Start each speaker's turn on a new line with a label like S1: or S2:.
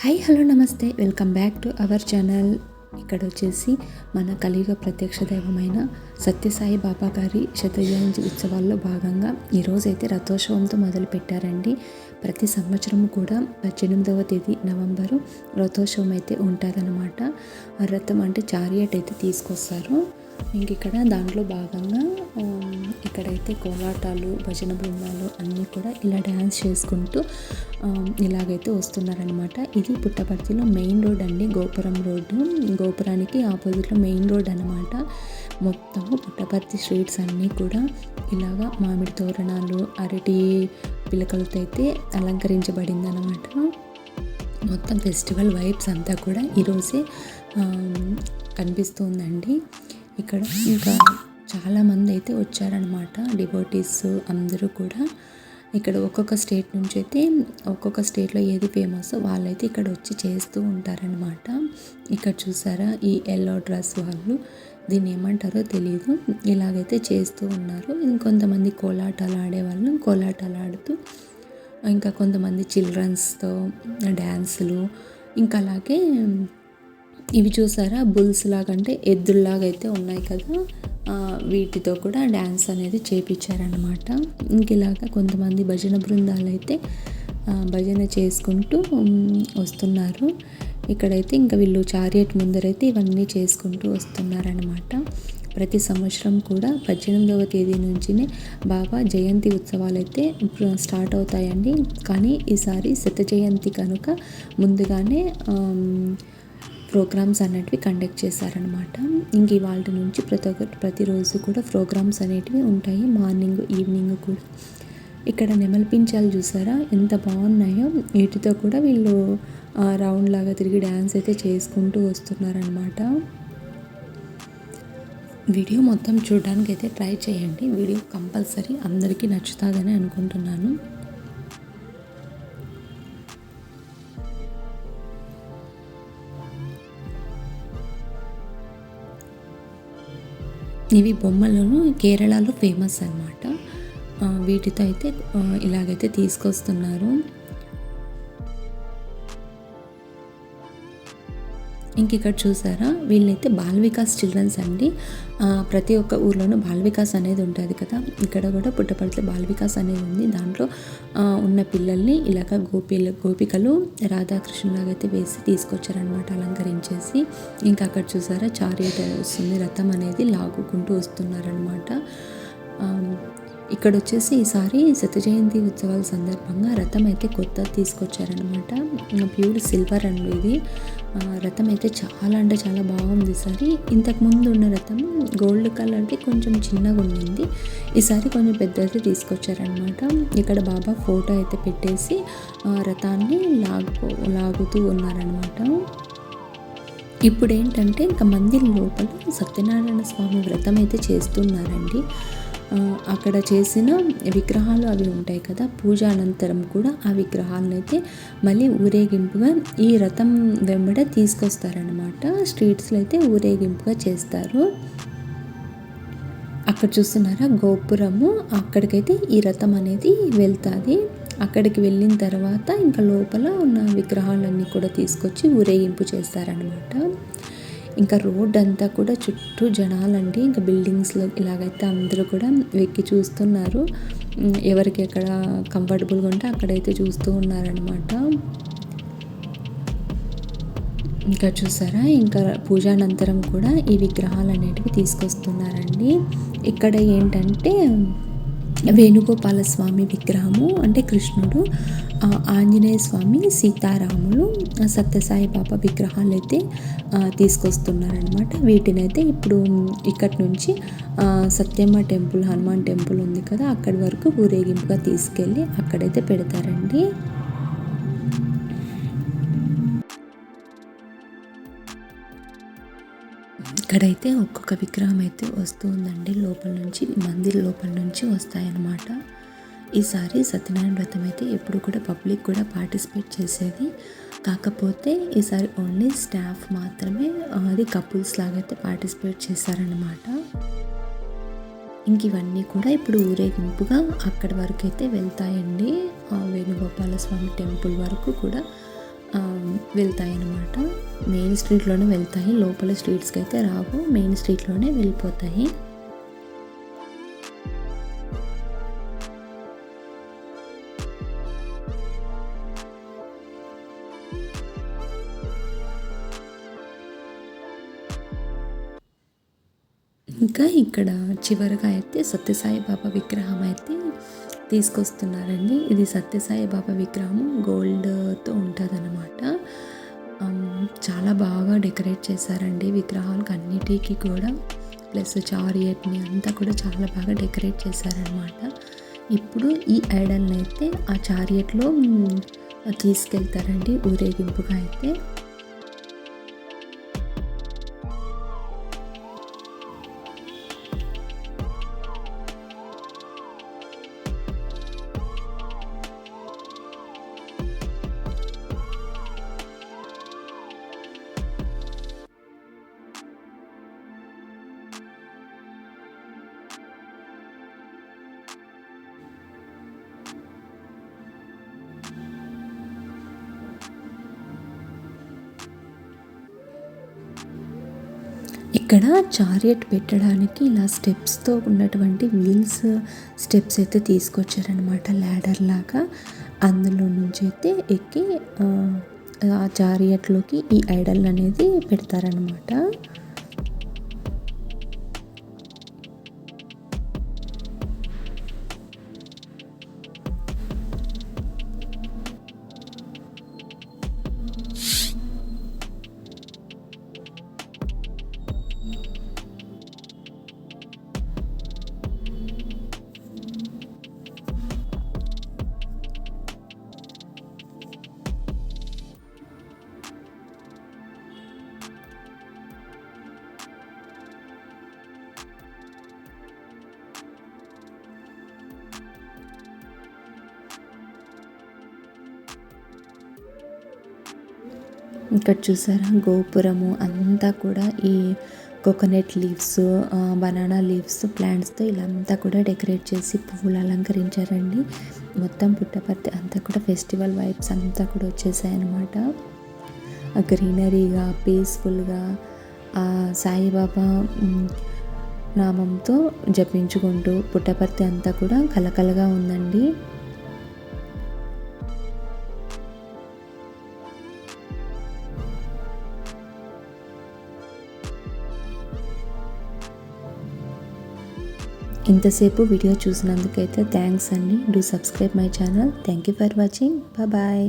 S1: Hi hello నమస్తే, welcome back to our channel. ఇక్కడ వచ్చేసి మన కలియుగ ప్రత్యక్ష దైవమైన సత్యసాయి బాబా గారి శతజయంతి ఉత్సవాల్లో భాగంగా ఈరోజైతే రథోత్సవంతో మొదలు పెట్టారండి. ప్రతి సంవత్సరం కూడా 18వ తేదీ నవంబరు రథోత్సవం అయితే ఉంటుందన్నమాట. రథం అంటే చారియట్ అయితే తీసుకొస్తారు. ఇంక ఇక్కడ దాంట్లో భాగంగా ఇక్కడైతే కోలాటాలు, భజన బృందాలు అన్నీ కూడా ఇలా డ్యాన్స్ చేసుకుంటూ ఇలాగైతే వస్తున్నారనమాట. ఇది పుట్టపర్తిలో మెయిన్ రోడ్ అండి, గోపురం రోడ్డు. గోపురానికి ఆపోజిట్లో మెయిన్ రోడ్ అనమాట. మొత్తము పుట్టపర్తి స్ట్రీట్స్ అన్నీ కూడా ఇలాగా మామిడి తోరణాలు, అరటి పిలకలతో అయితే అలంకరించబడింది అనమాట. మొత్తం ఫెస్టివల్ వైబ్స్ అంతా కూడా ఈరోజే కనిపిస్తుందండి. ఇక్కడ ఇంకా చాలామంది అయితే వచ్చారనమాట, డివోటీస్ అందరూ కూడా. ఇక్కడ ఒక్కొక్క స్టేట్ నుంచి అయితే ఒక్కొక్క స్టేట్లో ఏది ఫేమస్ వాళ్ళైతే ఇక్కడ వచ్చి చేస్తూ ఉంటారనమాట. ఇక్కడ చూసారా, ఈ ఎల్లో డ్రెస్ వాళ్ళు, దీన్ని ఏమంటారో తెలియదు, ఇలాగైతే చేస్తూ ఉన్నారు. ఇంకొంతమంది కోలాటాలు ఆడేవాళ్ళు కోలాటాలు ఆడుతూ, ఇంకా కొంతమంది చిల్డ్రన్స్తో డ్యాన్సులు, ఇంకా అలాగే ఇవి చూసారా, బుల్స్ లాగంటే ఎద్దుల్లాగా అయితే ఉన్నాయి కదా, వీటితో కూడా డ్యాన్స్ అనేది చేయించారనమాట. ఇంక ఇలాగా కొంతమంది భజన బృందాలు అయితే భజన చేసుకుంటూ వస్తున్నారు. ఇక్కడైతే ఇంకా వీళ్ళు చారియట్ ముందరైతే ఇవన్నీ చేసుకుంటూ వస్తున్నారనమాట. ప్రతి సంవత్సరం కూడా 18వ తేదీ నుంచినే బాబా జయంతి ఉత్సవాలు అయితే స్టార్ట్ అవుతాయండి. కానీ ఈసారి శత జయంతి కనుక ముందుగానే ప్రోగ్రామ్స్ అనేటివి కండక్ట్ చేశారనమాట. ఇంక ఇవాళ నుంచి ప్రతిరోజు కూడా ప్రోగ్రామ్స్ అనేటివి ఉంటాయి, మార్నింగ్ ఈవినింగ్ కూడా. ఇక్కడ నెమలిపించాలు చూసారా ఎంత బాగున్నాయో, వీటితో కూడా వీళ్ళు రౌండ్ లాగా తిరిగి డ్యాన్స్ అయితే చేసుకుంటూ వస్తున్నారనమాట. వీడియో మొత్తం చూడడానికి అయితే ట్రై చేయండి. వీడియో కంపల్సరీ అందరికీ నచ్చుతుందని అనుకుంటున్నాను. ఇవి బొమ్మలను కేరళలో ఫేమస్ అన్నమాట. వీటితో అయితే ఇలాగైతే తీసుకొస్తున్నారు. ఇంక ఇక్కడ చూసారా, వీళ్ళైతే బాల్ వికాస్ చిల్డ్రన్స్ అండి. ప్రతి ఒక్క ఊర్లోనూ బాల్ వికాస్ అనేది ఉంటుంది కదా, ఇక్కడ కూడా పుట్టపర్తిలో బాల్ వికాస్ అనేది ఉంది. దాంట్లో ఉన్న పిల్లల్ని ఇలాగ గోపికలు రాధాకృష్ణులాగా అయితే వేసి తీసుకొచ్చారనమాట, అలంకరించేసి. ఇంకా అక్కడ చూసారా, చారియట్ వస్తుంది, రథం అనేది లాగుకుంటూ వస్తున్నారనమాట. ఇక్కడ వచ్చేసి ఈసారి శత జయంతి ఉత్సవాల సందర్భంగా రథం అయితే కొత్త తీసుకొచ్చారనమాట. ప్యూర్ సిల్వర్ అండ్ ఇది రథం అయితే చాలా అంటే చాలా బాగుంది ఈసారి. ఇంతకుముందు ఉన్న రథం గోల్డ్ కలర్ది కొంచెం చిన్నగా ఉండింది, ఈసారి కొంచెం పెద్దది తీసుకొచ్చారనమాట. ఇక్కడ బాబా ఫోటో అయితే పెట్టేసి రథాన్ని లాగుతూ ఉన్నారనమాట. ఇప్పుడు ఏంటంటే ఇంకా మందిర్ లోపల సత్యనారాయణ స్వామి వ్రతం అయితే చేస్తున్నారండి. అక్కడ చేసిన విగ్రహాలు అవి ఉంటాయి కదా, పూజ అనంతరం కూడా ఆ విగ్రహాలను అయితే మళ్ళీ ఊరేగింపుగా ఈ రథం వెంబడ తీసుకొస్తారనమాట. స్ట్రీట్స్లో అయితే ఊరేగింపుగా చేస్తారు. అక్కడ చూస్తున్నారా గోపురము, అక్కడికైతే ఈ రథం అనేది వెళ్తుంది. అక్కడికి వెళ్ళిన తర్వాత ఇంకా లోపల ఉన్న విగ్రహాలన్నీ కూడా తీసుకొచ్చి ఊరేగింపు చేస్తారనమాట. ఇంకా రోడ్ అంతా కూడా చుట్టూ జనాలండి. ఇంకా బిల్డింగ్స్లో ఇలాగైతే అందరూ కూడా వెక్కి చూస్తున్నారు. ఎవరికి ఎక్కడ కంఫర్టబుల్గా ఉంటే అక్కడైతే చూస్తూ ఉన్నారనమాట. ఇంకా చూసారా, ఇంకా పూజానంతరం కూడా ఈ విగ్రహాలు అనేటివి తీసుకొస్తున్నారండి. ఇక్కడ ఏంటంటే వేణుగోపాల స్వామి విగ్రహము అంటే కృష్ణుడు, ఆంజనేయ స్వామి, సీతారాములు, సత్యసాయి బాబా విగ్రహాలు అయితే తీసుకొస్తున్నారనమాట. వీటినైతే ఇప్పుడు ఇక్కడి నుంచి సత్యమ్మ టెంపుల్, హనుమాన్ టెంపుల్ ఉంది కదా, అక్కడి వరకు ఊరేగింపుగా తీసుకెళ్ళి అక్కడైతే పెడతారండి. ఇక్కడైతే ఒక్కొక్క విగ్రహం అయితే వస్తూ ఉందండి, లోపల నుంచి, మందిర్ లోపల నుంచి వస్తాయన్నమాట. ఈసారి సత్యనారాయణ వ్రతం అయితే ఎప్పుడు కూడా పబ్లిక్ కూడా పార్టిసిపేట్ చేసేది, కాకపోతే ఈసారి ఓన్లీ స్టాఫ్ మాత్రమే అది కపుల్స్ లాగా అయితే పార్టిసిపేట్ చేశారనమాట. ఇంక ఇవన్నీ కూడా ఇప్పుడు ఊరేగింపుగా అక్కడి వరకు అయితే వెళ్తాయండి. వేణుగోపాల స్వామి టెంపుల్ వరకు కూడా వెళ్తాయి అన్నమాట. మెయిన్ స్ట్రీట్లోనే వెళ్తాయి, లోపల స్ట్రీట్స్కి అయితే రావు, మెయిన్ స్ట్రీట్లోనే వెళ్ళిపోతాయి. ఇంకా ఇక్కడ చివరగా అయితే సత్యసాయి బాబా విగ్రహం అయితే తీసుకొస్తున్నారండి. ఇది సత్యసాయి బాబా విగ్రహం గోల్డ్తో ఉంటుందన్నమాట. చాలా బాగా డెకరేట్ చేశారండి విగ్రహాలకు అన్నిటికీ కూడా. ప్లస్ చారియట్ని అంతా కూడా చాలా బాగా డెకరేట్ చేశారనమాట. ఇప్పుడు ఈ ఐడల్ని అయితే ఆ చారియట్లో తీసుకెళ్తారండి ఊరేగింపుగా అయితే. ఇక్కడ చారియట్ పెట్టడానికి ఇలా స్టెప్స్తో ఉన్నటువంటి వీల్స్ స్టెప్స్ అయితే తీసుకొచ్చారనమాట, ల్యాడర్ లాగా. అందులో నుంచి అయితే ఎక్కి ఆ చారియట్లోకి ఈ ఐడల్ అనేది పెడతారనమాట. ఇక్కడ చూసారా గోపురము అంతా కూడా ఈ కోకోనట్ లీవ్స్, బనానా లీవ్స్, ప్లాంట్స్తో ఇలా అంతా కూడా డెకరేట్ చేసి పువ్వులు అలంకరించారండి. మొత్తం పుట్టపర్తి అంతా కూడా ఫెస్టివల్ వైబ్స్ అంతా కూడా వచ్చేసాయి అన్నమాట. గ్రీనరీగా పీస్ఫుల్గా సాయిబాబా నామంతో జపించుకుంటూ పుట్టపర్తి అంతా కూడా కలకలగా ఉందండి. ఇంతసేపు వీడియో చూసినందుకైతే థ్యాంక్స్ అండి. Do subscribe my channel. Thank you for watching. Bye.